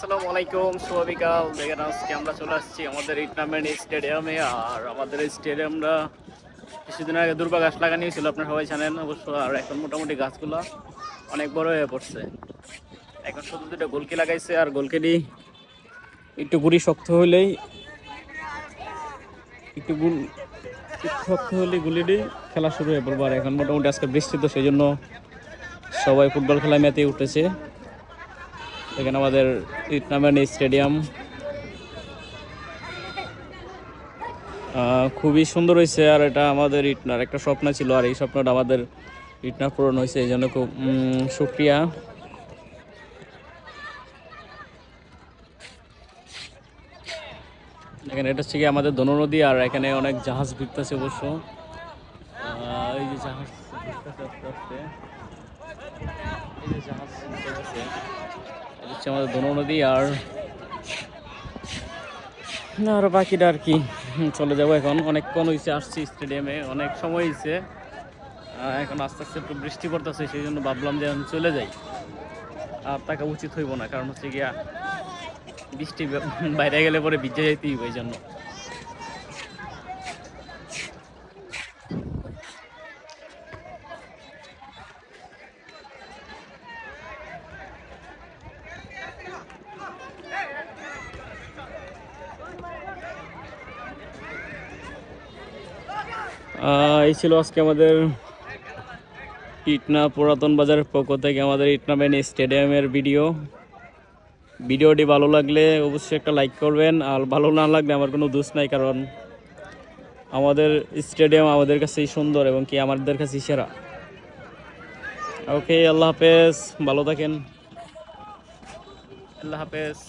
আসসালামু আলাইকুম, শুভ বিকাল। দেখেন আজকে আমরা চলে আসছি আমাদের টুর্নামেন্ট স্টেডিয়ামে। আর আমাদের এই স্টেডিয়ামটা কিছুদিন আগে দুর্বা গাছ লাগানো হয়েছিল, আপনারা সবাই জানেন অবশ্য। আর এখন মোটামুটি গাছগুলো অনেক বড় হয়ে পড়ছে। এখন শুধু দুটো গোলকি লাগাইছে, আর গোলকিটি একটু গুড়ি শক্ত হলেই গুলিটি খেলা শুরু হয়ে পড়বো। আর এখন মোটামুটি আজকে বৃষ্টি, তো সেই জন্য সবাই ফুটবল খেলায় মেতে উঠেছে। এখানে আমাদের টুর্নামেন্ট স্টেডিয়াম খুবই সুন্দর হয়েছে। আর এটা আমাদের ইটনার একটা স্বপ্ন ছিল, আর এই স্বপ্নটা আমাদের ইটনার পূরণ হয়েছে, এই জন্য খুব শুক্রিয়া। এখানে এটা হচ্ছে কি আমাদের দনু নদী, আর এখানে অনেক জাহাজ ভিড়তেছে অবশ্য। এই যে জাহাজ ভিড়তেছে আস্তে আস্তে, এই যে জাহাজ ভিড়তেছে, এটা হচ্ছে আমাদের দনু নদী। আর বাকিটা আর কি চলে যাবো। এখন অনেকক্ষণ হয়েছে আসছি স্টেডিয়ামে, অনেক সময় হয়েছে। এখন আস্তে আস্তে একটু বৃষ্টি পড়তেছে, সেই জন্য ভাবলাম যে এখন চলে যাই। আর টাকা উচিত হইব না, কারণ হচ্ছে গিয়া বৃষ্টি বাইরে গেলে পরে ভিজে যাইতেই হবে, এই জন্য। এই ছিল আজকে আমাদের ইটনা পুরাতন বাজারের পক্ষ থেকে আমাদের টুর্নামেন্ট স্টেডিয়ামের ভিডিওটি ভালো লাগলে অবশ্যই একটা লাইক করবেন। আর ভালো না লাগলে আমার কোনো দোষ নাই, কারণ আমাদের স্টেডিয়াম আমাদের কাছেই সুন্দর এবং কি আমাদের কাছেই সেরা। ওকে, আল্লাহ হাফেজ, ভালো থাকেন, আল্লাহ হাফেজ।